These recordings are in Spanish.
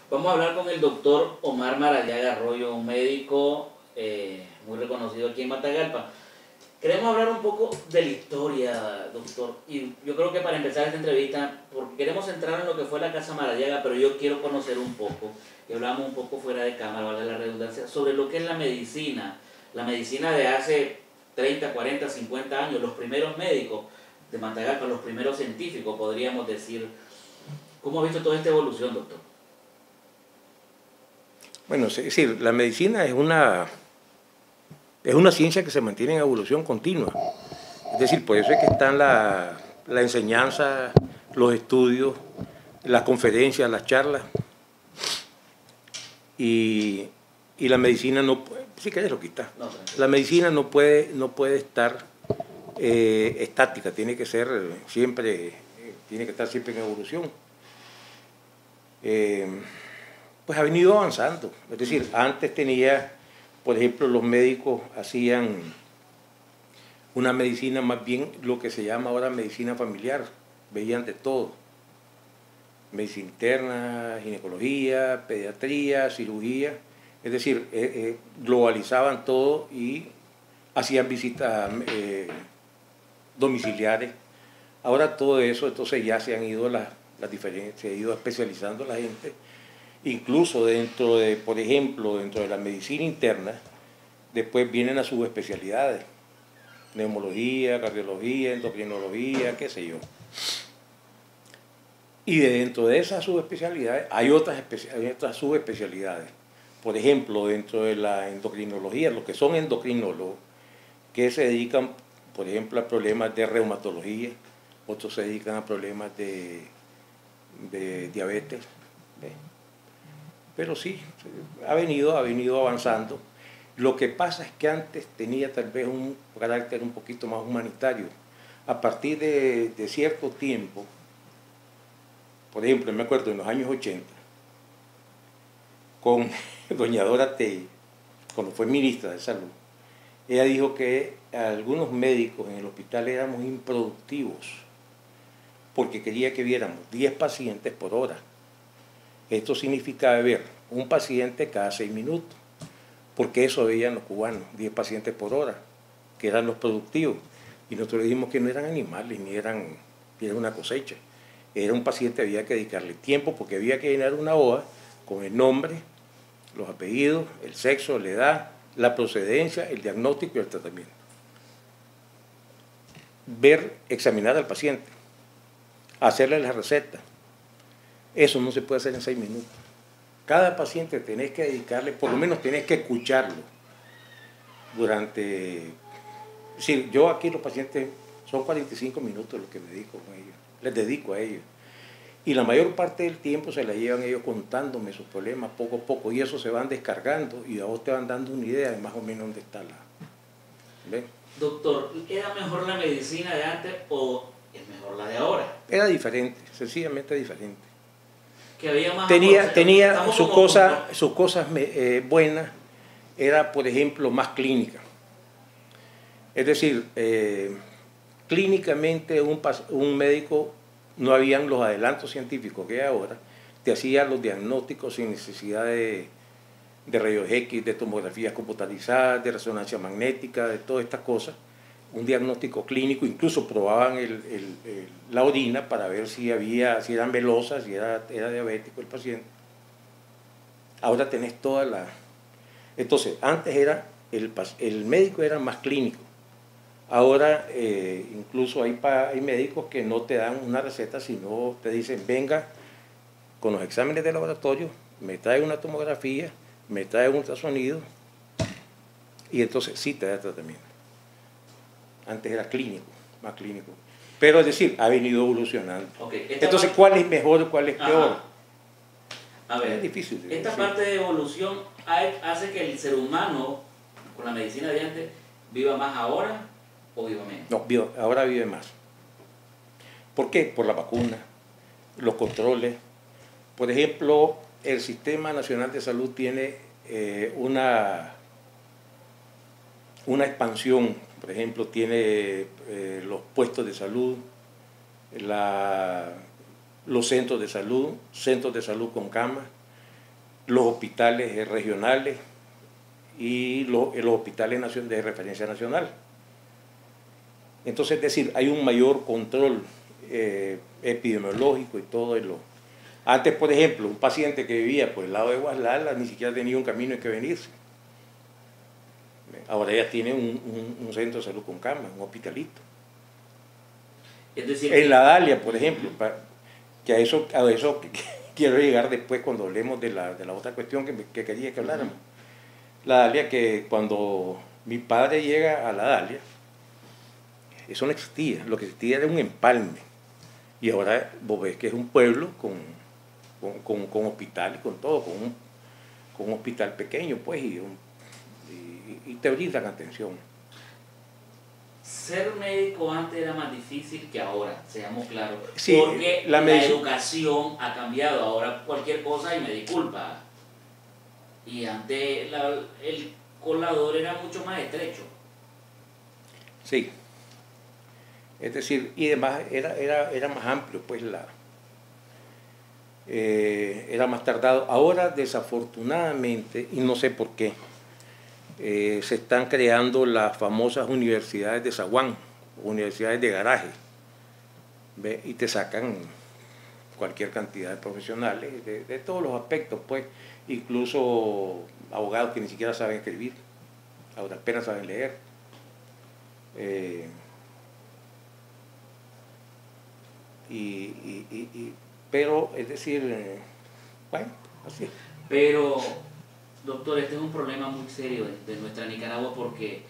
Vamos a hablar con el doctor Omar Maradiaga Arroyo, un médico muy reconocido aquí en Matagalpa. Queremos hablar un poco de la historia, doctor, y yo creo que para empezar esta entrevista, porque queremos entrar en lo que fue la Casa Maradiaga, pero yo quiero conocer un poco, y hablamos un poco fuera de cámara, vale la redundancia, sobre lo que es la medicina de hace 30, 40, 50 años, los primeros médicos de Matagalpa, los primeros científicos, podríamos decir. ¿Cómo ha visto toda esta evolución, doctor? Bueno, es decir, la medicina es una ciencia que se mantiene en evolución continua. Es decir, por eso es que están la enseñanza, los estudios, las conferencias, las charlas. Y la medicina no puede, sí que es lo que está. No, la medicina no puede estar estática, tiene que ser siempre, tiene que estar siempre en evolución. Pues ha venido avanzando. Es decir, antes tenía, por ejemplo, los médicos hacían una medicina más bien lo que se llama ahora medicina familiar, veían de todo. Medicina interna, ginecología, pediatría, cirugía, es decir, globalizaban todo y hacían visitas domiciliares. Ahora todo eso, entonces ya se han ido las diferencias, se ha ido especializando la gente. Incluso dentro de, por ejemplo, dentro de la medicina interna, después vienen las subespecialidades, neumología, cardiología, endocrinología, qué sé yo. Y dentro de esas subespecialidades hay otras subespecialidades. Por ejemplo, dentro de la endocrinología, los que son endocrinólogos, que se dedican, por ejemplo, a problemas de reumatología, otros se dedican a problemas de diabetes. ¿Ves? Pero sí, ha venido avanzando. Lo que pasa es que antes tenía tal vez un carácter un poquito más humanitario. A partir de cierto tiempo, por ejemplo, me acuerdo en los años 80, con doña Dora Tey, cuando fue ministra de Salud, ella dijo que algunos médicos en el hospital éramos improductivos porque quería que viéramos 10 pacientes por hora. Esto significaba ver un paciente cada 6 minutos, porque eso veían los cubanos, 10 pacientes por hora, que eran los productivos. Y nosotros dijimos que no eran animales, ni eran una cosecha. Era un paciente, había que dedicarle tiempo, porque había que llenar una hoja con el nombre, los apellidos, el sexo, la edad, la procedencia, el diagnóstico y el tratamiento. Examinar al paciente, hacerle la receta. Eso no se puede hacer en 6 minutos. Cada paciente tenés que dedicarle, por lo menos tenés que escucharlo durante... Sí, yo aquí los pacientes son 45 minutos los que me dedico con ellos, les dedico a ellos. Y la mayor parte del tiempo se la llevan ellos contándome sus problemas poco a poco, y eso se van descargando y a vos te van dando una idea de más o menos dónde está la... ¿Ven? Doctor, ¿era mejor la medicina de antes o es mejor la de ahora? Era diferente, sencillamente diferente. Que había más tenía sus cosas buenas, era por ejemplo más clínica. Es decir, clínicamente un médico, no habían los adelantos científicos que hay ahora, te hacía los diagnósticos sin necesidad de rayos X, de tomografías computarizadas, de resonancia magnética, de todas estas cosas. Un diagnóstico clínico, incluso probaban la orina para ver si eran velosas, si era diabético el paciente. Ahora tenés toda la... Entonces, antes el médico era más clínico. Ahora incluso hay médicos que no te dan una receta, sino te dicen, venga con los exámenes de laboratorio, me trae una tomografía, me trae un ultrasonido, y entonces sí te da tratamiento. Antes era clínico, más clínico. Pero es decir, ha venido evolucionando. Okay, entonces, ¿cuál es mejor o cuál es peor? A ver, es difícil de esta decir. parte de evolución hace que el ser humano, con la medicina de antes, viva más ahora o viva menos. No, ahora vive más. ¿Por qué? Por la vacuna, los controles. Por ejemplo, el Sistema Nacional de Salud tiene una expansión. Por ejemplo, tiene los puestos de salud, los centros de salud con camas, los hospitales regionales y los hospitales de referencia nacional. Entonces, es decir, hay un mayor control epidemiológico y todo eso. Antes, por ejemplo, un paciente que vivía por el lado de Guaslala ni siquiera tenía un camino en que venirse. Ahora ya tiene un centro de salud con cama, un hospitalito. Es decir, en la Dalia, por ejemplo, que a eso quiero llegar después cuando hablemos de la otra cuestión que quería que habláramos. La Dalia, que cuando mi padre llega a la Dalia, eso no existía, lo que existía era un empalme. Y ahora vos ves que es un pueblo con hospital y con todo, con un hospital pequeño, pues, y te brindan atención. Ser médico antes era más difícil que ahora, seamos claros. Sí, porque la educación ha cambiado. Ahora cualquier cosa y me disculpa. Y antes el colador era mucho más estrecho. Sí. Es decir, y además era más amplio, pues era más tardado. Ahora, desafortunadamente, y no sé por qué, se están creando las famosas universidades de zaguán, universidades de garaje, ¿ve? Y te sacan cualquier cantidad de profesionales de todos los aspectos, pues, incluso abogados que ni siquiera saben escribir, ahora apenas saben leer. Pero, es decir, bueno, así. Pero, doctor, este es un problema muy serio de nuestra Nicaragua porque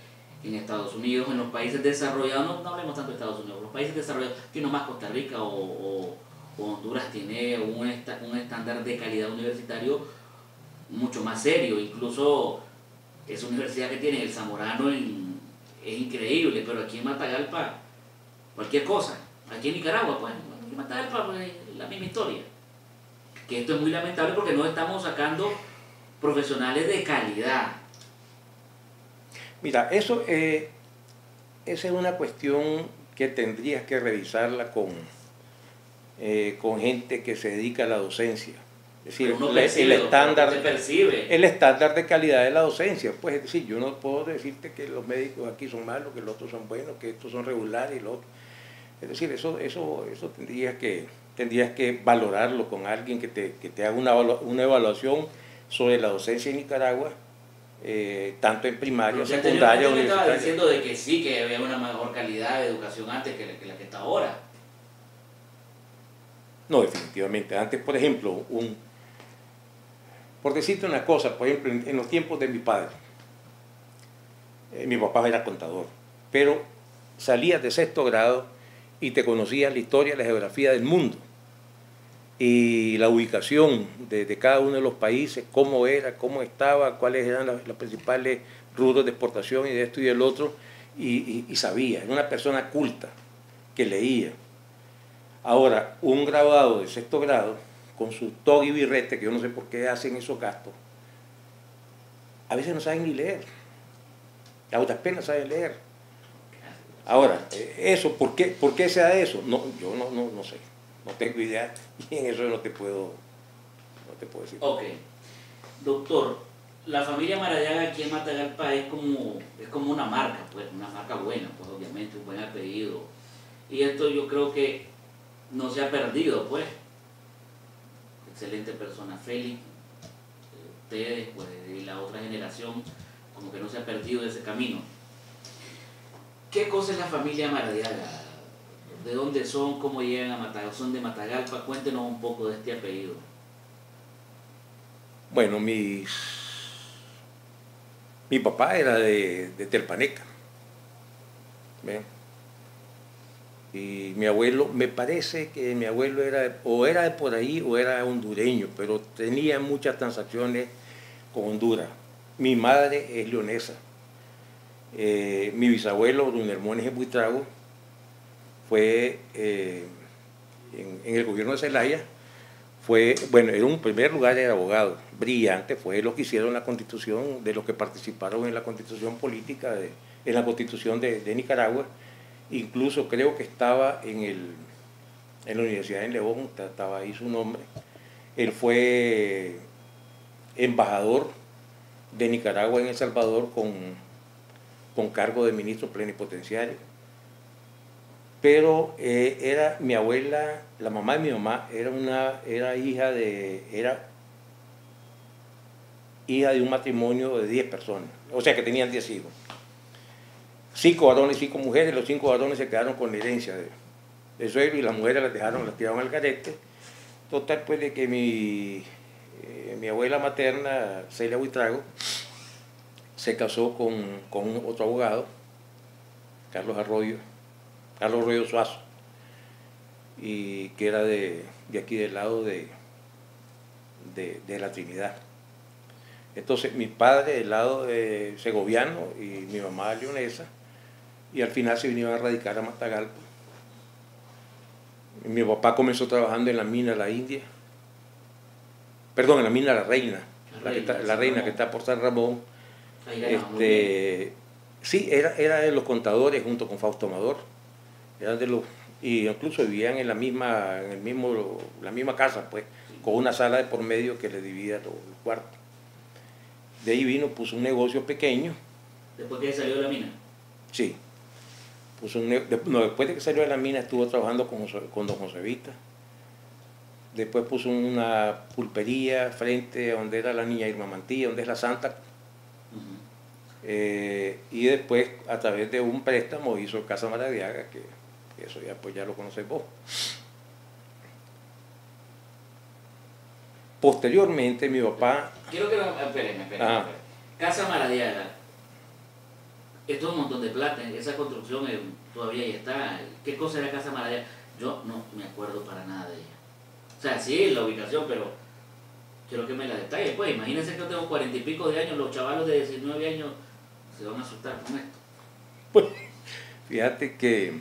en Estados Unidos, en los países desarrollados, no hablemos tanto de Estados Unidos, los países desarrollados, que nomás Costa Rica o Honduras tiene un estándar de calidad universitario mucho más serio. Incluso esa universidad que tiene el Zamorano es increíble, pero aquí en Matagalpa, cualquier cosa. Aquí en Nicaragua, pues, aquí en Matagalpa, pues, la misma historia. Que esto es muy lamentable porque no estamos sacando profesionales de calidad. Mira, esa es una cuestión que tendrías que revisarla con gente que se dedica a la docencia. Es decir, el estándar de calidad de la docencia. Pues es decir, yo no puedo decirte que los médicos aquí son malos, que los otros son buenos, que estos son regulares y los otros. Es decir, eso tendrías que valorarlo con alguien que te haga una evaluación sobre la docencia en Nicaragua, tanto en primaria, secundaria, universitaria. Estaba universitaria. diciendo de que sí, que había una mejor calidad de educación antes que la que está ahora. No, definitivamente. Antes, por ejemplo, por decirte una cosa, por ejemplo, en los tiempos de mi padre, mi papá era contador, pero salías de sexto grado y te conocías la historia, la geografía del mundo y la ubicación de cada uno de los países, cómo era, cómo estaba, cuáles eran los principales rubros de exportación y de esto y del otro, y sabía, era una persona culta que leía. Ahora, un graduado de sexto grado, con su toga y birrete, que yo no sé por qué hacen esos gastos, a veces no saben ni leer, a otras penas saben leer. Ahora, eso, ¿por qué se da eso? No, yo no sé, no tengo idea y en eso no te puedo decir. Ok. Doctor, la familia Maradiaga aquí en Matagalpa es como una marca, pues, una marca buena, pues obviamente, un buen apellido. Y esto yo creo que no se ha perdido, pues. Excelente persona, Félix, ustedes, pues, y la otra generación, como que no se ha perdido ese camino. ¿Qué cosa es la familia Maradiaga? ¿De dónde son? ¿Cómo llegan a Matagalpa? ¿Son de Matagalpa? Cuéntenos un poco de este apellido. Bueno, mi papá era de Telpaneca. ¿Ven? Y mi abuelo, me parece que mi abuelo era de por ahí o era hondureño, pero tenía muchas transacciones con Honduras. Mi madre es leonesa. Mi bisabuelo, don Hermógenes Buitrago, fue en el gobierno de Zelaya, en un primer lugar era abogado, brillante, fue los que hicieron la constitución, de los que participaron en la constitución política, en la constitución de Nicaragua. Incluso creo que estaba en la Universidad de León, estaba ahí su nombre. Él fue embajador de Nicaragua en El Salvador con cargo de ministro plenipotenciario. Pero era mi abuela, la mamá de mi mamá, era hija de un matrimonio de 10 personas, o sea que tenían 10 hijos. 5 varones y 5 mujeres, los 5 varones se quedaron con la herencia de suegro y las mujeres las tiraron al garete. Total, pues, de que mi abuela materna, Celia Buitrago, se casó con otro abogado, Carlos Arroyo Suazo, y que era de aquí del lado de la Trinidad. Entonces mi padre del lado segoviano y mi mamá leonesa, y al final se vinieron a radicar a Matagalpa. Mi papá comenzó trabajando en la mina La India, perdón, en la mina La Reina, la Reina que está por San Ramón. Sí, era de los contadores junto con Fausto Amador, eran de los, y incluso vivían en la misma casa, pues, con una sala de por medio que le dividía los cuartos. De ahí vino, puso un negocio pequeño. ¿Después que salió de la mina? Sí. Después de que salió de la mina estuvo trabajando con don José Vita. Después puso una pulpería frente a donde era la niña Irma Mantilla, donde es la Santa. Y después, a través de un préstamo, hizo Casa Maradiaga, que eso ya lo conoces vos. Posteriormente, mi papá... Quiero que esperen. Casa Maradiaga. Esto es un montón de plata, esa construcción todavía ahí está. ¿Qué cosa era Casa Maradiaga? Yo no me acuerdo para nada de ella. O sea, sí, la ubicación, pero quiero que me la detalle. Pues imagínense que yo tengo 40 y pico de años, los chavalos de 19 años se van a asustar con esto. Pues, fíjate que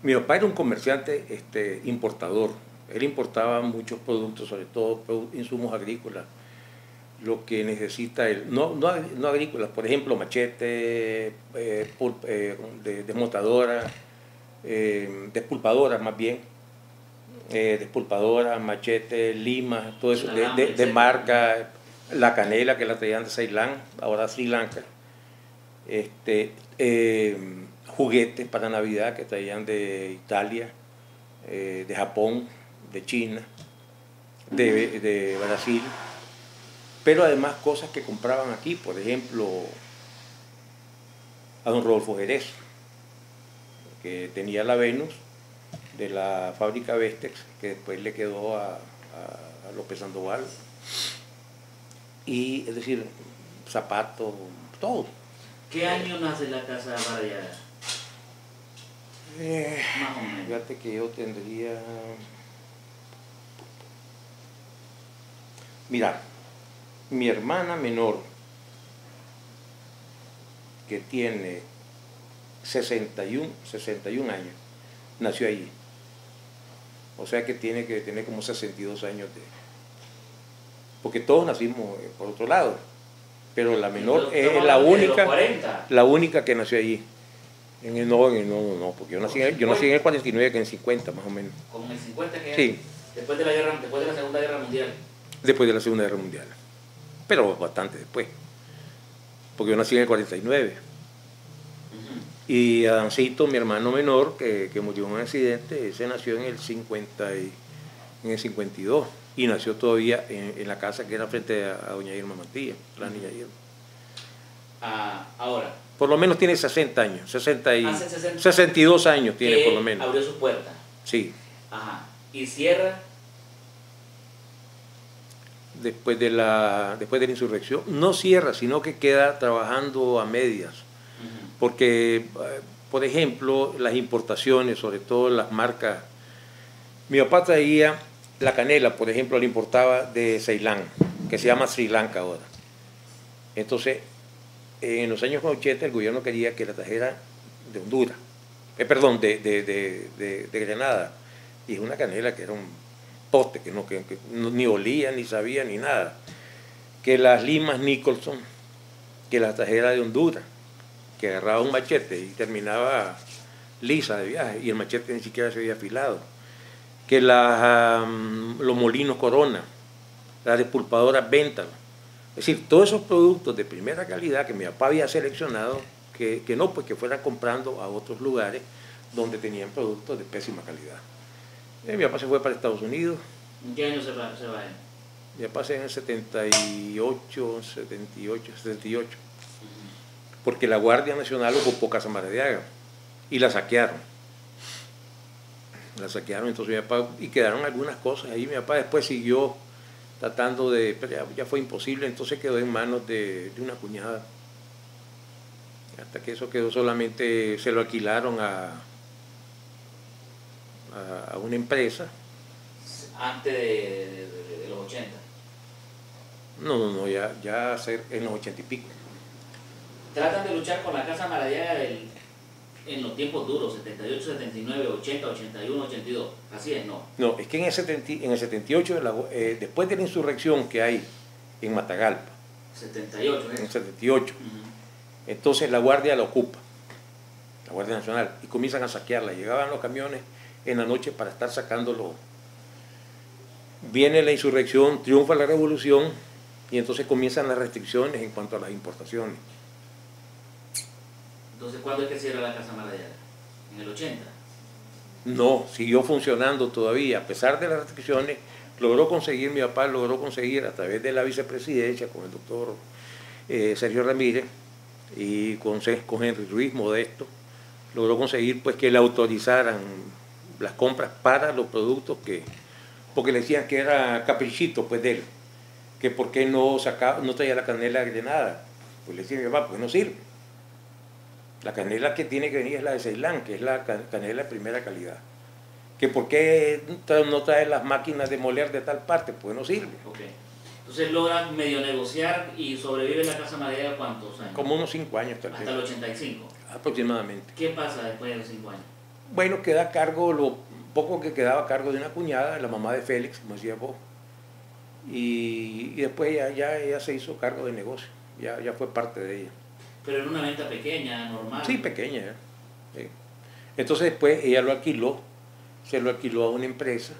mi papá era un comerciante importador. Él importaba muchos productos, sobre todo insumos agrícolas. Lo que necesita él, no agrícolas, por ejemplo, machete, desmontadora, despulpadora más bien, despulpadora, machete, limas, todo eso de marca, la canela que la traían de Ceilán, ahora Sri Lanka, juguetes para Navidad que traían de Italia, de Japón, de China, de Brasil. Pero además cosas que compraban aquí, por ejemplo, a don Rodolfo Jerez, que tenía la Venus de la fábrica Vestex, que después le quedó a López Sandoval, y es decir, zapatos, todo. ¿Qué año nace la Casa Maradiaga? Más o menos. Fíjate que yo tendría... Mira, mi hermana menor, que tiene 61 años, nació allí. O sea que tiene que tener como 62 años porque todos nacimos por otro lado. Pero la menor es la única que nació allí. No, porque yo nací en el 49, que en el 50 más o menos. ¿Como en el 50 que sí. Después de la Segunda Guerra Mundial. Después de la Segunda Guerra Mundial. Pero bastante después, porque yo nací en el 49. Y Adancito, mi hermano menor, que murió en un accidente, ese nació en el 52, y nació todavía en la casa que era frente a doña Irma Mantilla, la niña Irma. Ahora. Por lo menos tiene 60 años, 62 años tiene por lo menos. Abrió su puerta. Sí. Ajá. ¿Y cierra? Después de la insurrección, no cierra, sino que queda trabajando a medias. Porque, por ejemplo, las importaciones, sobre todo las marcas, mi papá traía la canela, por ejemplo, la importaba de Ceilán, que se llama Sri Lanka ahora. Entonces, en los años 80 el gobierno quería que la trajera de Honduras, de Granada, y es una canela que era un poste, que ni olía, ni sabía, ni nada. Que las limas Nicholson, que las trajera de Honduras, que agarraba un machete y terminaba lisa de viaje, y el machete ni siquiera se había afilado. Que los molinos Corona, la despulpadora Véntalo. Es decir, todos esos productos de primera calidad que mi papá había seleccionado, que no, pues que fueran comprando a otros lugares donde tenían productos de pésima calidad. Mi papá se fue para Estados Unidos. ¿En qué año se va él? Mi papá se en el 78, 78, porque la Guardia Nacional ocupó Casa Maradiaga y la saquearon. La saquearon, entonces mi papá, y quedaron algunas cosas ahí. Mi papá después siguió tratando de, pero ya fue imposible, entonces quedó en manos de una cuñada. Hasta que eso quedó solamente, se lo alquilaron a una empresa. Antes de los 80. No, ya en los 80 y pico. Tratan de luchar con la Casa Maradiaga en los tiempos duros, 78, 79, 80, 81, 82. Así es, ¿no? No, es que en el 78, después de la insurrección que hay en Matagalpa, 78, en el 78, entonces la Guardia la ocupa, la Guardia Nacional, y comienzan a saquearla. Llegaban los camiones en la noche para estar sacándolo. Viene la insurrección, triunfa la revolución, y entonces comienzan las restricciones en cuanto a las importaciones. Entonces, ¿cuándo es que cierra la Casa Maradiaga? ¿En el 80? No, siguió funcionando todavía, a pesar de las restricciones. Mi papá logró conseguir a través de la vicepresidencia con el doctor Sergio Ramírez y con Henry Ruiz Modesto, logró conseguir pues que le autorizaran las compras para los productos porque le decían que era caprichito pues de él, que por qué no traía la canela granada. Pues le decía mi papá, pues no sirve. La canela que tiene que venir es la de Ceilán, que es la canela de primera calidad. Que por qué no trae las máquinas de moler de tal parte, pues no sirve. Okay. Entonces logran medio negociar y sobrevive la Casa Maradiaga ¿cuántos años? Como unos 5 años tal vez. Hasta el 85. Aproximadamente. ¿Qué pasa después de los 5 años? Bueno, queda a cargo, lo poco que quedaba a cargo de una cuñada, la mamá de Félix, como decía vos. Y después ya ella se hizo cargo del negocio, ya fue parte de ella. Pero era una venta pequeña, normal. Sí, pequeña. Sí. Entonces después ella se lo alquiló a una empresa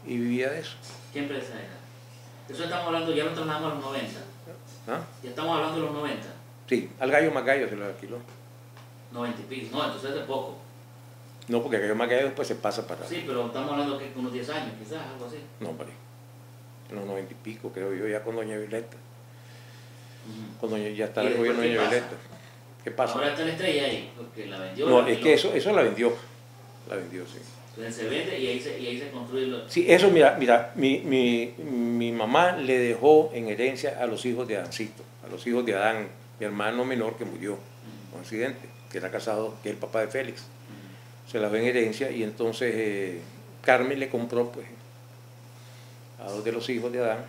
y vivía de eso. ¿Qué empresa era? Eso estamos hablando, ya no trasladamos a los 90. ¿Ah? Ya estamos hablando de los 90. Sí, al Gallo Magallo se lo alquiló. 90 y pico. No, entonces es de poco. No, porque el Gallo Magallo después se pasa para... Sí, pero estamos hablando que unos 10 años, quizás, algo así. No, hombre. En los 90 y pico, creo yo, ya con doña Violeta. Cuando ya está el gobierno de doña Violeta. ¿Qué pasa? Ahora está la Estrella ahí, porque la vendió. No, es que eso la vendió. La vendió, sí. Entonces se vende y ahí se construye. Sí, eso, mira, mi mamá le dejó en herencia a los hijos de Adancito, a los hijos de Adán, mi hermano menor que murió en un accidente, que era casado, que es el papá de Félix. Se la dio en herencia y entonces Carmen le compró pues a 2 de los hijos de Adán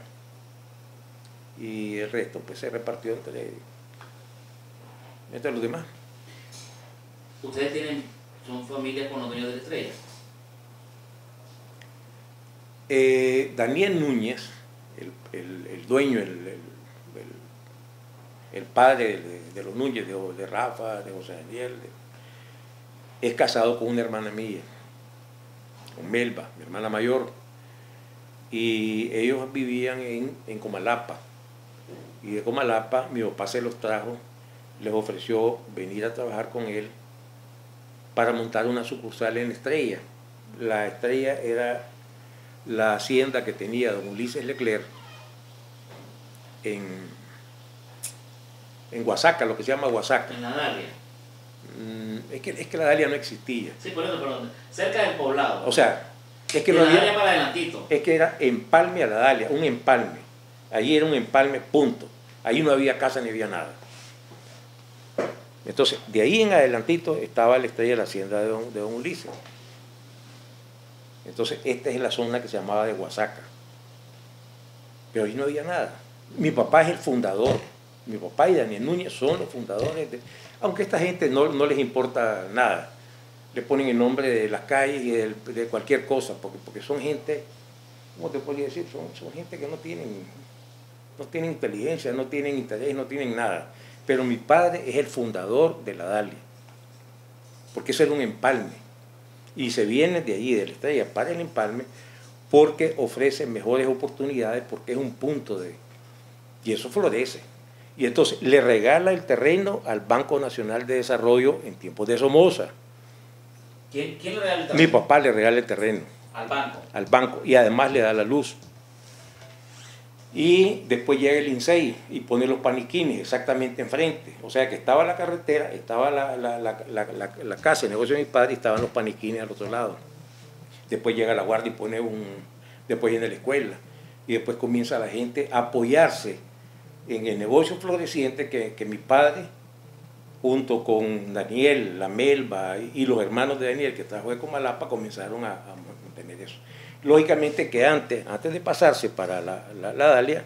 y el resto pues se repartió entre los demás. ¿Ustedes son familias con los dueños de la Estrella? Daniel Núñez, el dueño, el padre de los Núñez, de Rafa, de José Daniel, es casado con una hermana mía, con Melba, mi hermana mayor, y ellos vivían en Comalapa, y de Comalapa mi papá se los trajo, les ofreció venir a trabajar con él para montar una sucursal en Estrella. La Estrella era la hacienda que tenía don Ulises Leclerc en Guasaca, lo que se llama Guasaca. En la Dalia. Es que la Dalia no existía. Sí, por eso, perdón. Cerca del poblado. O sea, es que de no la había, Dalia para adelantito. es que era empalme a la Dalia, un empalme. Allí era un empalme, punto. Allí no había casa ni había nada. Entonces, de ahí en adelantito estaba la Estrella de la hacienda de don Ulises. Entonces, esta es la zona que se llamaba de Guasaca. Pero ahí no había nada. Mi papá es el fundador. Mi papá y Daniel Núñez son los fundadores. Aunque a esta gente no les importa nada. Le ponen el nombre de las calles y de cualquier cosa, porque son gente, ¿cómo te podría decir? Son gente que no tienen inteligencia, no tienen interés, no tienen nada. Pero mi padre es el fundador de la Dalia, porque eso era un empalme. Y se viene de allí, de la Estrella, para el empalme, porque ofrece mejores oportunidades, porque es un punto de... Y eso florece. Y entonces le regala el terreno al Banco Nacional de Desarrollo en tiempos de Somoza. ¿Quién le regala el terreno? Mi papá le regala el terreno. Al banco. Al banco. Y además le da la luz. Y después llega el INSEI y pone los paniquines exactamente enfrente. O sea que estaba la carretera, estaba la casa, el negocio de mi padre, y estaban los paniquines al otro lado. Después llega la guardia y pone después viene la escuela. Y después comienza la gente a apoyarse en el negocio floreciente que mi padre, junto con Daniel, la Melba y los hermanos de Daniel que trabajó de Comalapa, comenzaron a mantener eso. Lógicamente que antes de pasarse para la Dalia,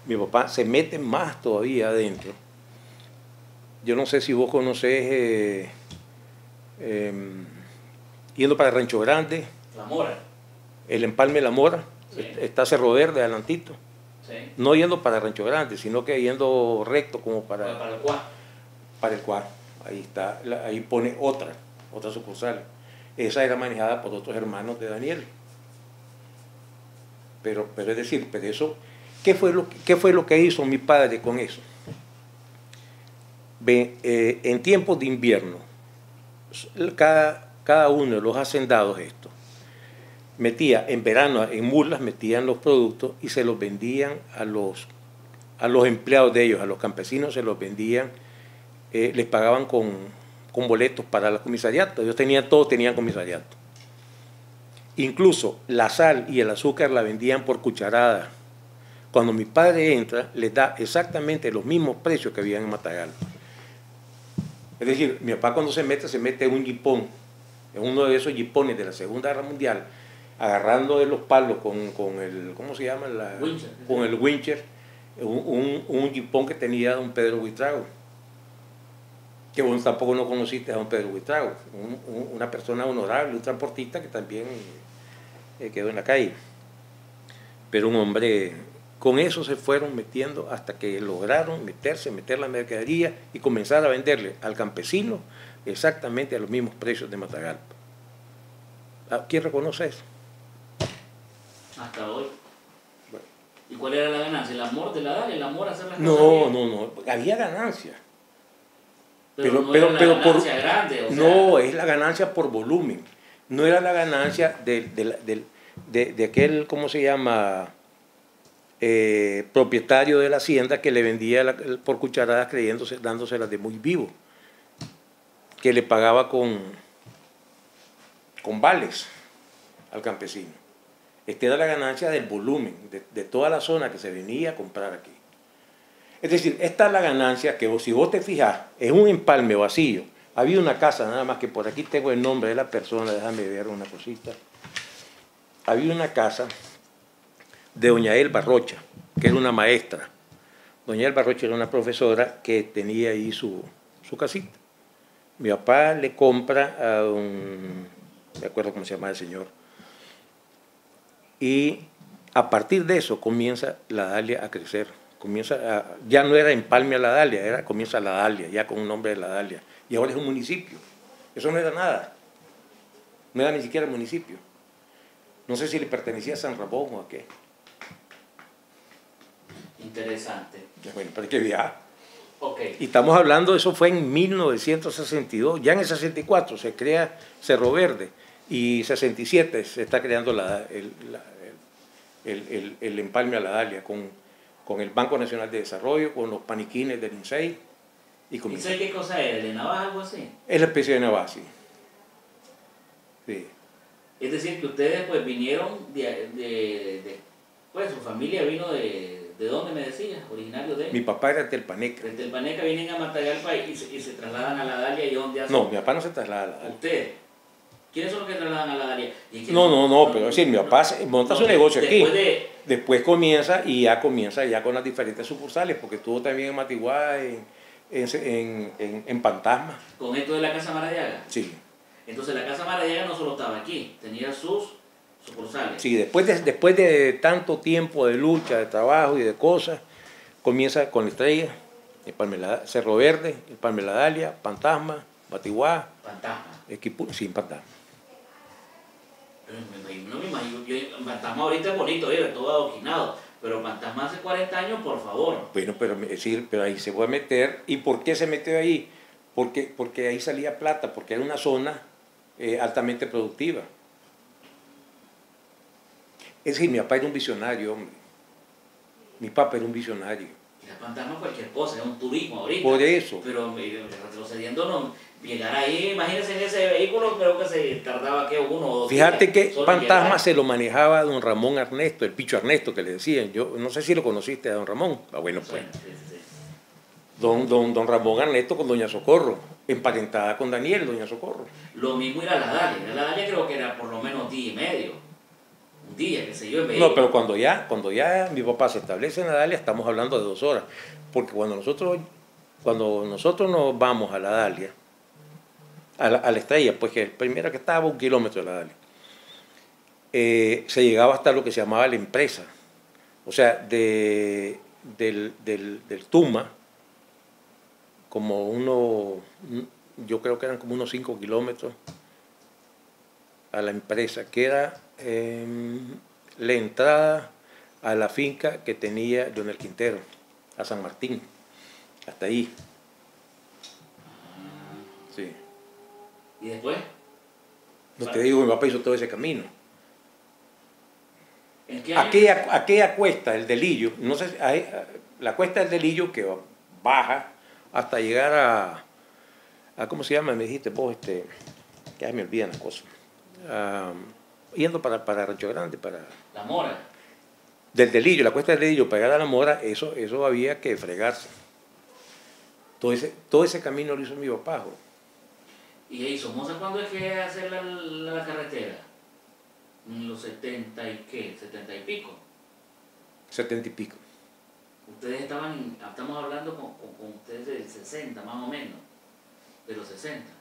mi papá se mete más todavía adentro. Yo no sé si vos conocés, yendo para Rancho Grande, La Mora. el empalme La Mora, Sí. está Cerro Verde adelantito. Sí. No yendo para Rancho Grande, sino que yendo recto como Para el cual. para el cual. Ahí está, ahí pone otra sucursal. Esa era manejada por otros hermanos de Daniel. Pero es decir, pero eso, ¿qué fue lo que hizo mi padre con eso? En tiempos de invierno, cada uno de los hacendados estos metía en verano, en mulas metían los productos y se los vendían a los empleados de ellos, a los campesinos se los vendían, les pagaban con boletos para el comisariato. Ellos todos tenían comisariato. Incluso la sal y el azúcar la vendían por cucharada. Cuando mi padre entra, les da exactamente los mismos precios que habían en Matagalpa. Es decir, mi papá cuando se mete en un jipón, en uno de esos jipones de la Segunda Guerra Mundial, agarrando de los palos con el, ¿cómo se llama? Wincher. Con el wincher, un jipón que tenía don Pedro Buitrago, que vos tampoco no conociste a don Pedro Buitrago, una persona honorable, un transportista que también quedó en la calle. Pero un hombre, con eso se fueron metiendo hasta que lograron meter la mercadería y comenzar a venderle al campesino exactamente a los mismos precios de Matagalpa. ¿Quién reconoce eso? Hasta hoy. Bueno. ¿Y cuál era la ganancia? ¿El amor de la Dalia? ¿El amor a hacer las cosas No, bien? había ganancia. Pero no era la ganancia grande. O sea, no, es la ganancia por volumen. No era la ganancia de aquel, ¿cómo se llama? Propietario de la hacienda que le vendía por cucharadas dándoselas de muy vivo, que le pagaba con vales al campesino. Esta era la ganancia del volumen, de toda la zona que se venía a comprar aquí. Es decir, esta es la ganancia que si vos te fijas, en un empalme vacío, había una casa, nada más que por aquí tengo el nombre de la persona, déjame ver una cosita. Había una casa de doña Elba Rocha, que era una maestra. Doña Elba Rocha era una profesora que tenía ahí su casita. Mi papá le compra a no me acuerdo cómo se llama el señor, y a partir de eso comienza la Dalia a crecer. Ya no era empalme a la Dalia, comienza la Dalia, ya con un nombre de la Dalia. Y ahora es un municipio. Eso no era nada. No era ni siquiera municipio. No sé si le pertenecía a San Ramón o a qué. interesante. Bueno, pero hay que viajar. Ok. Y estamos hablando, eso fue en 1962. Ya en el 64 se crea Cerro Verde y 67 se está creando el empalme a la Dalia con el Banco Nacional de Desarrollo, con los paniquines del INSEI. ¿INSEI qué cosa era? ¿De navaja, algo así? Es la especie de navaja, sí. Es decir, que ustedes pues vinieron pues su familia vino ¿de dónde me decías? Originario de... Mi papá era telpaneca. De Telpaneca vienen a Matagalpa y se trasladan a la Dalia y ¿dónde hacen? No, mi papá no se traslada a la Dalia. ¿Ustedes? ¿Quiénes son los que trasladan a la Dalia? No, pero es decir, mi papá monta su negocio aquí. Después comienza ya con las diferentes sucursales, porque estuvo también en Matiguá, en Fantasma. ¿Con esto de la Casa Maradiaga? Sí. Entonces la Casa Maradiaga no solo estaba aquí, tenía sus sucursales. Sí, después de tanto tiempo de lucha, de trabajo y de cosas, comienza con la Estrella, Cerro Verde, el Palme La Dalia, Fantasma, Matiguá. Fantasma. Sin Fantasma. Pero no me imagino, Fantasma ahorita es bonito, todo adoquinado, pero Fantasma hace 40 años, por favor. Bueno, pero, es decir, pero ahí se puede meter. ¿Y por qué se metió ahí? Porque ahí salía plata, porque era una zona altamente productiva. Es decir, mi papá era un visionario, hombre. Mi papá era un visionario. Y la Fantasma es cualquier cosa, es un turismo ahorita. Por eso. Pero retrocediendo, no, llegar ahí, imagínense en ese vehículo, creo que se tardaba que 1 o 2 días. Fíjate que Fantasma se lo manejaba a don Ramón Ernesto, el Picho Ernesto que le decían. Yo no sé si lo conociste a don Ramón. Ah, bueno, pues. Sí. Don Ramón Ernesto con doña Socorro, emparentada con Daniel, doña Socorro. Lo mismo era la Dalia. La Dalia creo que era por lo menos día y medio. Un día, qué sé yo, en vehículo. No, pero cuando ya mi papá se establece en la Dalia, estamos hablando de 2 horas. Porque cuando nosotros nos vamos a la Dalia, a la Estrella, pues que el primero que estaba a 1 kilómetro de la Dalia, se llegaba hasta lo que se llamaba la empresa. O sea, del Tuma, yo creo que eran como unos 5 kilómetros a la empresa, que era la entrada a la finca que tenía Leonel Quintero, a San Martín, hasta ahí. Sí. ¿Y después? No te digo, mi papá hizo todo ese camino. ¿En qué año? Aquella cuesta, el Delillo, no sé, la cuesta del Delillo que baja hasta llegar ¿cómo se llama? Me dijiste vos, que me olvidan las cosas. Yendo para Rancho Grande, para... La Mora. Del Delillo, la cuesta del Delillo, para llegar a la Mora, eso había que fregarse. Todo ese camino lo hizo mi papá. ¿Jo? ¿Y ahí Somoza cuándo es que hace la carretera? ¿En los 70 y qué? ¿70 y pico? 70 y pico. Ustedes estamos hablando con ustedes del 60 más o menos, de los 60.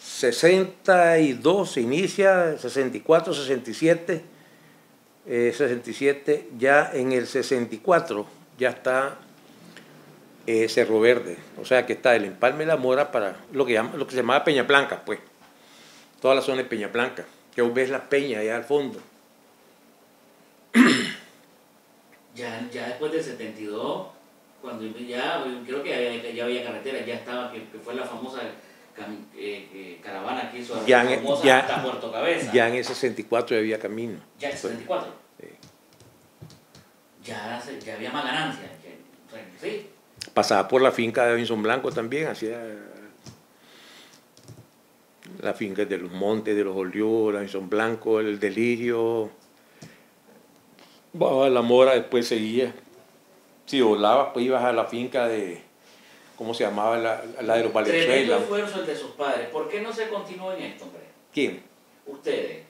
62 se inicia, 64, 67, 67, ya en el 64 ya está Cerro Verde, o sea que está el Empalme de la Mora para lo que se llamaba Peña Blanca, pues, toda la zona de Peña Blanca, que vos ves la peña allá al fondo. Ya después del 72, cuando ya, creo que ya había carretera, ya estaba, que fue la famosa caravana que hizo famosa hasta Puerto Cabeza. Ya en el 64 ya había camino. ¿Ya en el 64? Sí. Ya había más ganancia. Sí. Pasaba por la finca de Vinson Blanco también, hacia la finca de los Montes, de los Olíos, la Vinson Blanco, el Delirio. Bajaba la Mora, después seguía. Si volabas, pues ibas a la finca de, ¿cómo se llamaba? La de los Valenzuela. Tremendo esfuerzo el de sus padres. ¿Por qué no se continuó en esto, hombre? ¿Quién? Ustedes.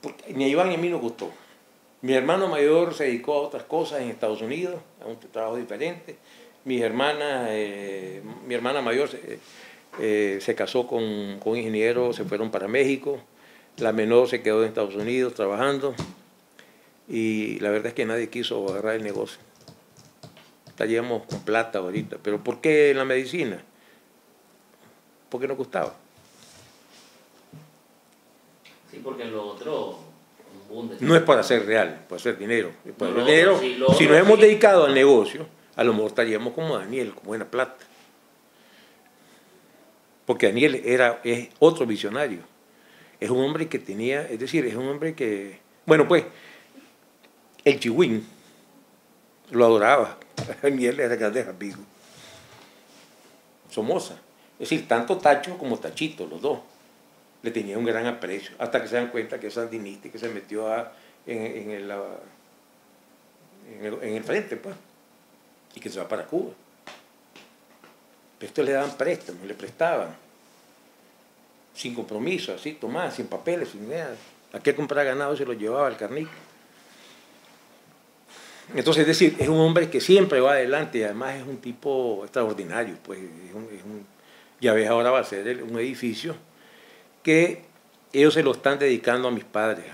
Porque ni a Iván ni a mí nos gustó. Mi hermano mayor se dedicó a otras cosas en Estados Unidos, a un trabajo diferente. Mi hermana mayor se casó con un ingeniero, se fueron para México. La menor se quedó en Estados Unidos trabajando. Y la verdad es que nadie quiso agarrar el negocio. Estaríamos con plata ahorita. ¿Pero por qué en la medicina? Porque nos gustaba. Sí, porque lo otro... No es para ser real, para hacer dinero. Para No, dinero si nos hemos dedicado al negocio, a lo mejor estaríamos como Daniel, con buena plata. Porque Daniel es otro visionario. Es un hombre que tenía, es decir, es un hombre que... Bueno, pues, el Chihuín lo adoraba. Daniel era grande amigo. Somoza. Es decir, tanto Tacho como Tachito, los dos. Le tenía un gran aprecio, hasta que se dan cuenta que es sandinista y que se metió en el frente, pues, y que se va para Cuba. Pero esto le daban préstamos, le prestaban, sin compromiso, así, tomás, sin papeles, sin nada. ¿A qué comprar ganado se lo llevaba al carnico? Entonces, es decir, es un hombre que siempre va adelante y además es un tipo extraordinario, pues, ya ves, ahora va a ser un edificio que ellos se lo están dedicando a mis padres,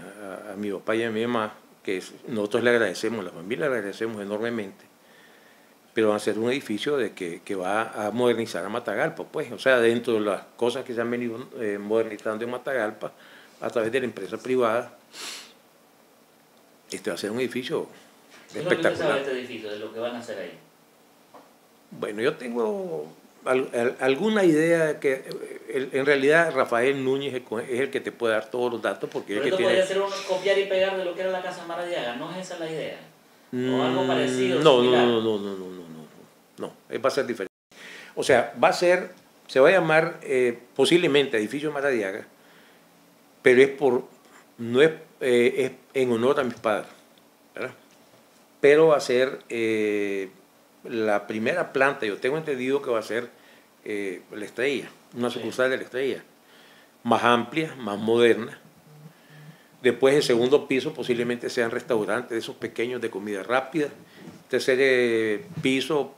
a mi papá y a mi mamá, que nosotros le agradecemos, la familia le agradecemos enormemente, pero va a ser un edificio que va a modernizar a Matagalpa, pues, o sea, dentro de las cosas que se han venido modernizando en Matagalpa a través de la empresa privada, este va a ser un edificio ¿Qué es lo que usted sabe de espectacular. este edificio, de lo que van a hacer ahí? Bueno, yo tengo alguna idea que en realidad Rafael Núñez es el que te puede dar todos los datos porque es Pero el que esto tiene... podría ser uno copiar y pegar de lo que era la Casa Maradiaga, ¿no es esa la idea? O algo parecido, No, no, similar. no, no, no, no, no, no, va a ser diferente. O sea, se va a llamar posiblemente Edificio Maradiaga, pero no es, es en honor a mis padres, ¿verdad? Pero va a ser la primera planta, yo tengo entendido que va a ser la Estrella, una sucursal de la Estrella, más amplia, más moderna. Después el segundo piso posiblemente sean restaurantes de esos pequeños de comida rápida. Tercer piso,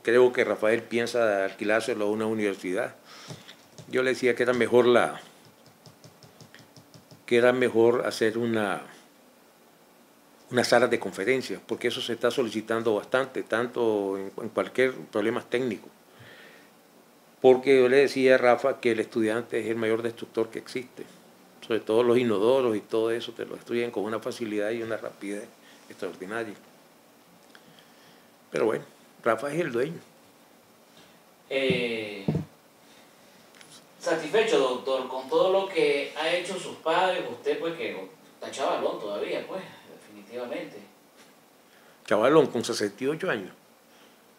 creo que Rafael piensa alquilárselo a una universidad. Yo le decía que era mejor hacer una sala de conferencias, porque eso se está solicitando bastante, tanto en cualquier problema técnico. Porque yo le decía a Rafa que el estudiante es el mayor destructor que existe. Sobre todo los inodoros y todo eso te lo destruyen con una facilidad y una rapidez extraordinaria. Pero bueno, Rafa es el dueño. Satisfecho, doctor, con todo lo que ha hecho sus padres, usted pues que está chavalón todavía, pues, definitivamente. Chavalón, con 68 años.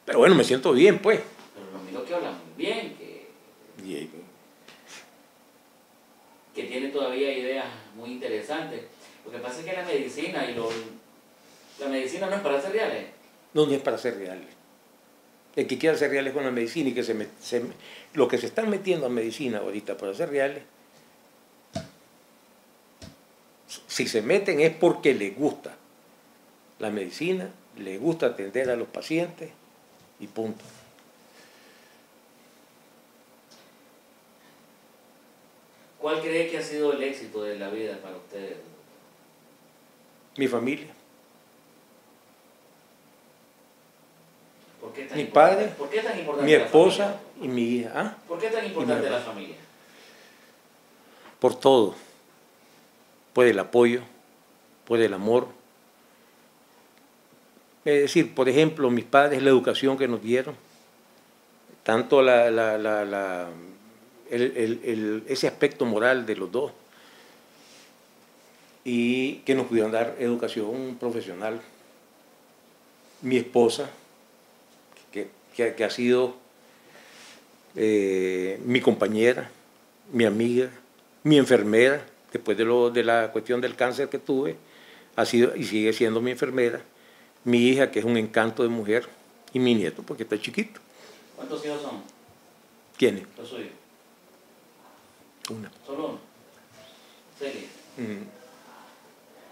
Pero bueno, me siento bien, pues. Pero lo miro que habla muy bien, que tiene todavía ideas muy interesantes. Lo que pasa es que la medicina la medicina no es para ser reales. No, no es para ser reales. El que quiera ser reales con la medicina y que lo que se están metiendo a medicina ahorita para ser reales, si se meten es porque les gusta la medicina, les gusta atender a los pacientes y punto. ¿Cuál cree que ha sido el éxito de la vida para ustedes? Mi familia. ¿Por qué es tan Mi importante? padre, ¿Por qué es tan importante mi la esposa familia? y mi hija. ¿Ah? ¿Por qué es tan importante la familia? Por todo. Por el apoyo, por el amor. Es decir, por ejemplo, mis padres, la educación que nos dieron, tanto ese aspecto moral de los dos, y que nos pudieron dar educación profesional. Mi esposa, que ha sido mi compañera, mi amiga, mi enfermera, después de la cuestión del cáncer que tuve, ha sido y sigue siendo mi enfermera. Mi hija, que es un encanto de mujer, y mi nieto, porque está chiquito. ¿Cuántos hijos son? ¿Quiénes? Los suyos. Una. ¿Solo uno? ¿Serio?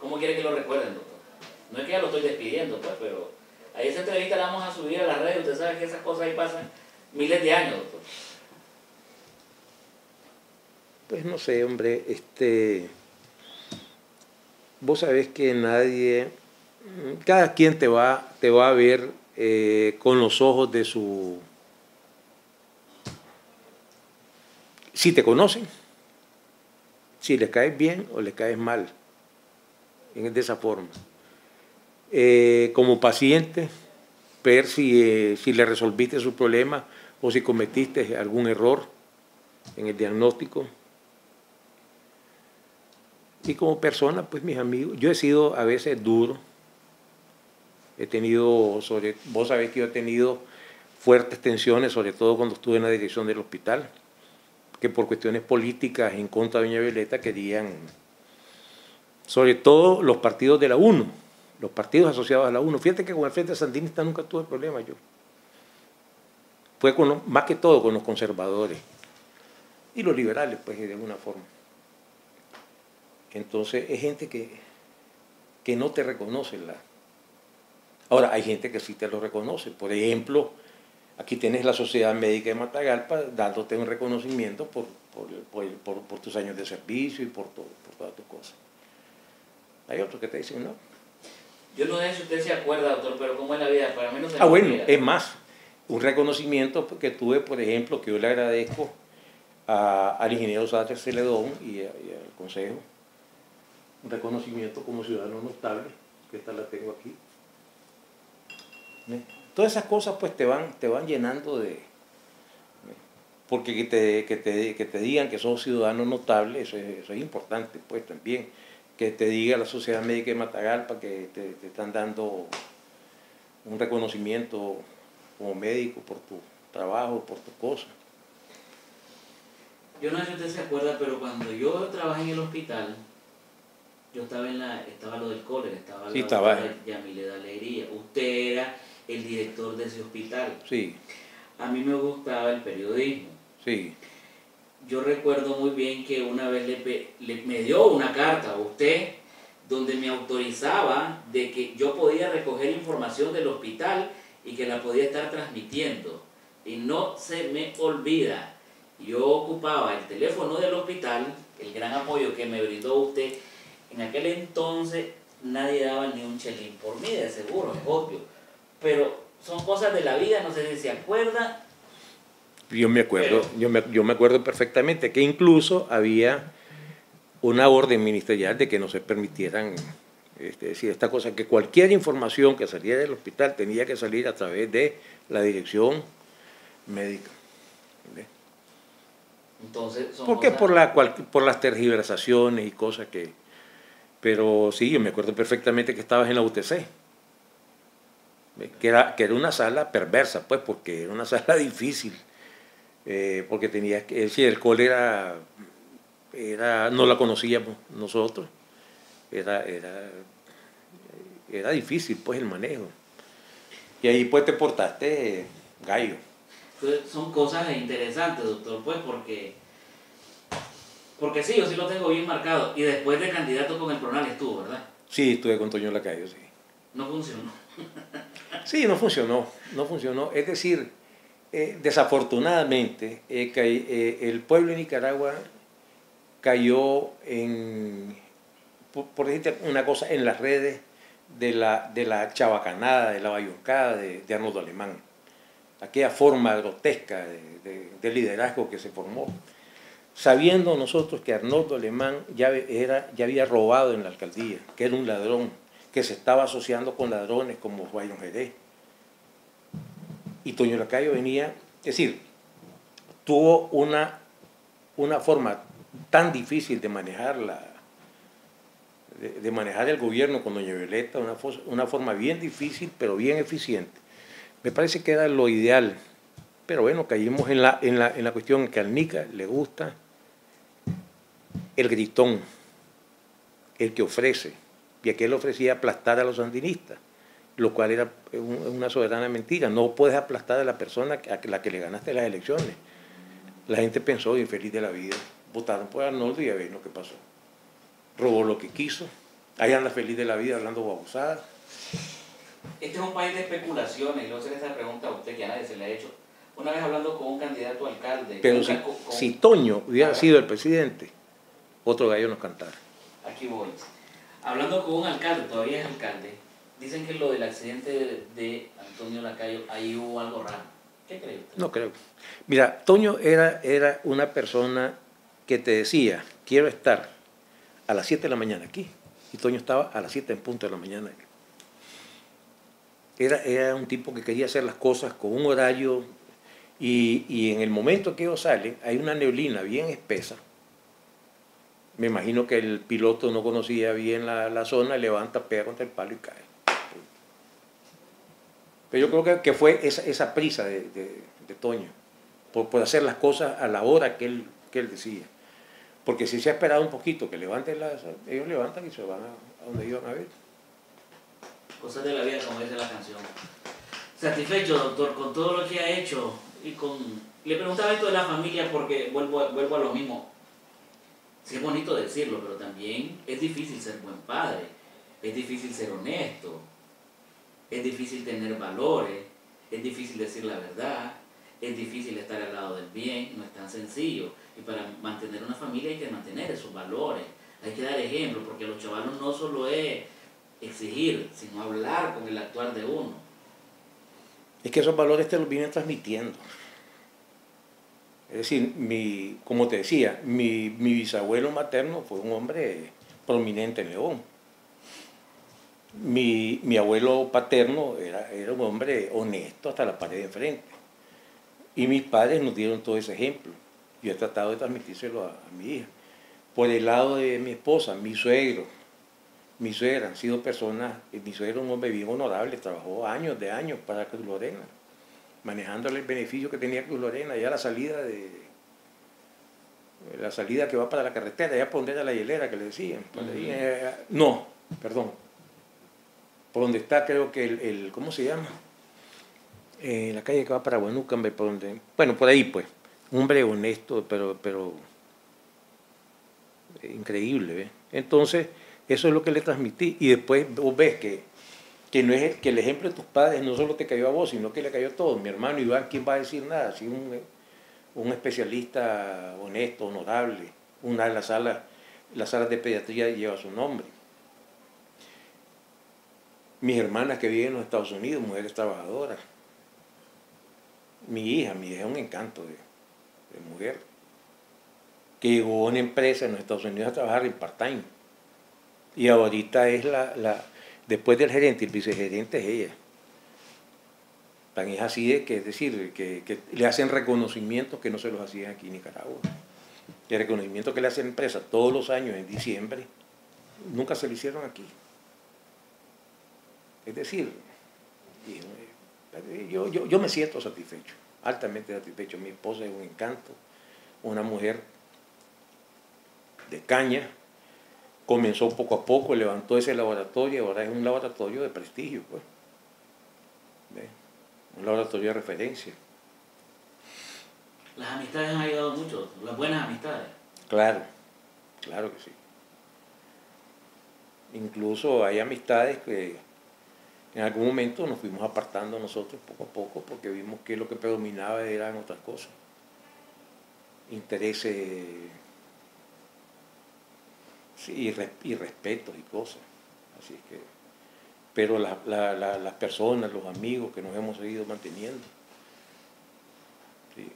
¿Cómo quiere que lo recuerden, doctor? No es que ya lo estoy despidiendo, pues, pero ahí esa entrevista la vamos a subir a la red. Usted sabe que esas cosas ahí pasan miles de años, doctor. Pues no sé, hombre, vos sabés que cada quien te va a ver con los ojos de su... Si te conocen, si les caes bien o les caes mal, de esa forma. Como paciente, ver si le resolviste su problema o si cometiste algún error en el diagnóstico. Y como persona, pues mis amigos, yo he sido a veces duro, vos sabés que yo he tenido fuertes tensiones, sobre todo cuando estuve en la dirección del hospital, que por cuestiones políticas en contra de doña Violeta querían, sobre todo los partidos de la UNO, los partidos asociados a la UNO. Fíjate que con el Frente Sandinista nunca tuve problemas yo. Fue más que todo con los conservadores y los liberales, pues, de alguna forma. Entonces es gente que no te reconoce. Ahora, hay gente que sí te lo reconoce. Por ejemplo, aquí tienes la Sociedad Médica de Matagalpa dándote un reconocimiento por tus años de servicio y por todas tus cosas. Hay otros que te dicen no. Yo no sé si usted se acuerda, doctor, pero ¿cómo es la vida? Para mí no se me Bueno, olvida. es más, un reconocimiento que tuve, por ejemplo, que yo le agradezco al ingeniero Sánchez Celedón y al Consejo, un reconocimiento como ciudadano notable, que esta la tengo aquí. Todas esas cosas pues te van llenando de... Porque que te digan que sos ciudadano notable, eso es importante pues también. Que te diga la Sociedad Médica de Matagalpa que te están dando un reconocimiento como médico por tu trabajo, por tus cosas. Yo no sé si usted se acuerda, pero cuando yo trabajé en el hospital, yo estaba lo del cólera, estaba Sí, la estaba. doctora Yamile Alegría. Usted era el director de ese hospital. Sí, A mí me gustaba el periodismo. sí. Yo recuerdo muy bien que una vez me dio una carta a usted donde me autorizaba de que yo podía recoger información del hospital y que la podía estar transmitiendo. Y no se me olvida, yo ocupaba el teléfono del hospital, el gran apoyo que me brindó usted. En aquel entonces nadie daba ni un chelín por mí, de seguro, es obvio. Pero son cosas de la vida, no sé si se acuerda. Yo me acuerdo, yo me acuerdo perfectamente que incluso había una orden ministerial de que no se permitieran decir esta cosa, que cualquier información que saliera del hospital tenía que salir a través de la dirección médica. Entonces, son Porque cosas... por las tergiversaciones y cosas que... Pero sí, yo me acuerdo perfectamente que estabas en la UTC, que era una sala perversa, pues, porque era una sala difícil. Porque tenías que decir, el cólera no la conocíamos nosotros, era, era, era difícil pues el manejo. Y ahí pues te portaste gallo. Entonces, son cosas interesantes, doctor, pues, porque sí, yo sí lo tengo bien marcado. Y después de candidato con el Pronal estuvo, ¿verdad? Sí, estuve con Toño Lacayo, sí. No funcionó. Sí, no funcionó. Es decir, desafortunadamente, el pueblo de Nicaragua cayó por decirte una cosa, en las redes de la chabacanada, de la bayuncada de Arnoldo Alemán. Aquella forma grotesca de liderazgo que se formó. Sabiendo nosotros que Arnoldo Alemán ya había robado en la alcaldía, que era un ladrón, que se estaba asociando con ladrones como Guayon Jerez. Y Toño Lacayo venía, es decir, tuvo una forma tan difícil de manejar de manejar el gobierno con doña Violeta, una forma bien difícil, pero bien eficiente. Me parece que era lo ideal. Pero bueno, caímos en la cuestión que al Nica le gusta el gritón, el que ofrece. Y aquel ofrecía aplastar a los sandinistas, lo cual era una soberana mentira. No puedes aplastar a la persona a la que le ganaste las elecciones. La gente pensó, infeliz de la vida, votaron por Arnoldo y a ver lo que pasó. Robó lo que quiso, ahí anda feliz de la vida hablando babosadas. Este es un país de especulaciones, y luego hacer esta pregunta a usted que a nadie se le ha hecho. Una vez hablando con un candidato a alcalde... Pero si Toño hubiera sido el presidente, otro gallo nos cantara. Aquí voy. Hablando con un alcalde, todavía es alcalde, dicen que lo del accidente de Antonio Lacayo, ahí hubo algo raro. ¿Qué cree usted? No creo. Mira, Toño era una persona que te decía, quiero estar a las 7 de la mañana aquí. Y Toño estaba a las 7 en punto de la mañana aquí. Era un tipo que quería hacer las cosas con un horario y en el momento que ellos salen hay una neblina bien espesa. Me imagino que el piloto no conocía bien la zona, levanta, pega contra el palo y cae. Pero yo creo que fue esa prisa de Toño por hacer las cosas a la hora que él decía. Porque si se ha esperado un poquito que levanten ellos levantan y se van a donde iban a ver. Cosas de la vida, como dice la canción. Satisfecho, doctor, con todo lo que ha hecho y con... Le preguntaba esto de la familia porque vuelvo a lo mismo. Sí, es bonito decirlo, pero también es difícil ser buen padre, es difícil ser honesto, es difícil tener valores, es difícil decir la verdad, es difícil estar al lado del bien, no es tan sencillo. Y para mantener una familia hay que mantener esos valores, hay que dar ejemplo, porque los chavalos no solo es exigir, sino hablar con el actuar de uno. Es que esos valores te los vienen transmitiendo. Es decir, como te decía, mi bisabuelo materno fue un hombre prominente en León. Mi abuelo paterno era un hombre honesto hasta la pared de enfrente. Y mis padres nos dieron todo ese ejemplo. Yo he tratado de transmitírselo a mi hija. Por el lado de mi esposa, mi suegro, mi suegra han sido personas, mi suegro un hombre bien honorable, trabajó años de años para Cruz Lorena, manejándole el beneficio que tenía Cruz Lorena, ya la salida que va para la carretera, ya por donde era la hielera que le decían. No, perdón. Por donde está, creo que ¿cómo se llama? La calle que va para Guanúcambe, por donde, bueno, por ahí pues. Un hombre honesto, pero increíble, ¿ves? Entonces, eso es lo que le transmití. Y después vos ves que no es que el ejemplo de tus padres no solo te cayó a vos, sino que le cayó a todos. Mi hermano Iván, ¿quién va a decir nada? Si un especialista honesto, honorable, una de las salas de pediatría lleva su nombre. Mis hermanas que viven en los Estados Unidos, mujeres trabajadoras. Mi hija es un encanto de mujer, que llegó a una empresa en los Estados Unidos a trabajar en part-time. Y ahorita es después del gerente y el vicegerente es ella. Tan es así es decir, que le hacen reconocimientos que no se los hacían aquí en Nicaragua. El reconocimiento que le hace la empresa todos los años en diciembre, nunca se lo hicieron aquí. Es decir, yo me siento satisfecho, altamente satisfecho. Mi esposa es un encanto, una mujer de caña, comenzó poco a poco, levantó ese laboratorio y ahora es un laboratorio de prestigio, pues. ¿Ves? Un laboratorio de referencia. Las amistades han ayudado mucho, las buenas amistades. Claro, claro que sí. Incluso hay amistades que en algún momento nos fuimos apartando nosotros poco a poco porque vimos que lo que predominaba eran otras cosas. Intereses, sí, y respetos y cosas. Así que, pero las personas, los amigos que nos hemos seguido manteniendo. Sí.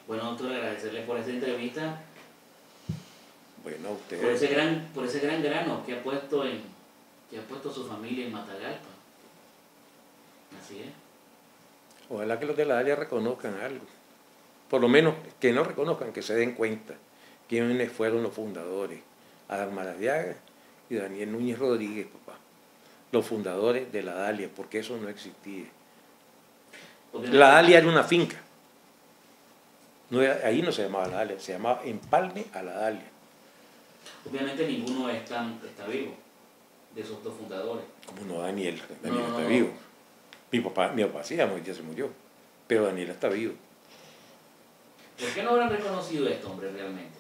Bueno, doctor, agradecerle por esta entrevista. Bueno, a ustedes. Por ese gran grano que ha puesto su familia en Matagalpa. Así es. Ojalá que los de la área reconozcan algo. Por lo menos que no reconozcan, que se den cuenta quiénes fueron los fundadores. Adán Maradiaga y Daniel Núñez Rodríguez, papá. Los fundadores de la Dalia, porque eso no existía. La Dalia era una finca. Ahí no se llamaba la Dalia, se llamaba Empalme a la Dalia. Obviamente ninguno está vivo, de esos dos fundadores. ¿Cómo no? Daniel está vivo. Mi papá sí, ya se murió, pero Daniel está vivo. ¿Por qué no habrán reconocido esto, hombre, realmente?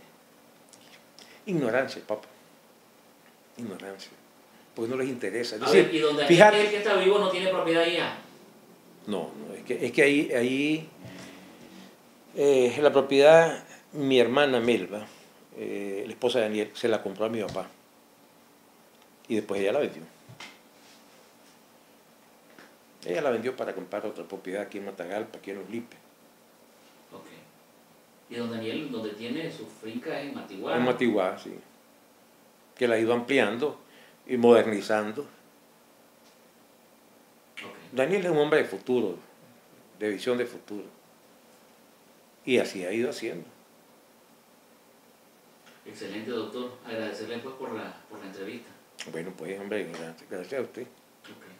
Ignorancia, papá. Ignorancia. Porque no les interesa. ¿Y donde fíjate, el que está vivo no tiene propiedad ya? No, es que ahí la propiedad, mi hermana Melba, la esposa de Daniel, se la compró a mi papá. Y después ella la vendió. Ella la vendió para comprar otra propiedad aquí en Matagalpa, aquí en Los Lipes. Ok. Y don Daniel, donde tiene su finca es en Matiguá. En Matiguá, sí. Que la ha ido ampliando y modernizando. Okay. Daniel es un hombre de futuro, de visión de futuro. Y así ha ido haciendo. Excelente, doctor. Agradecerle pues por la entrevista. Bueno, pues, hombre, gracias a usted. Okay.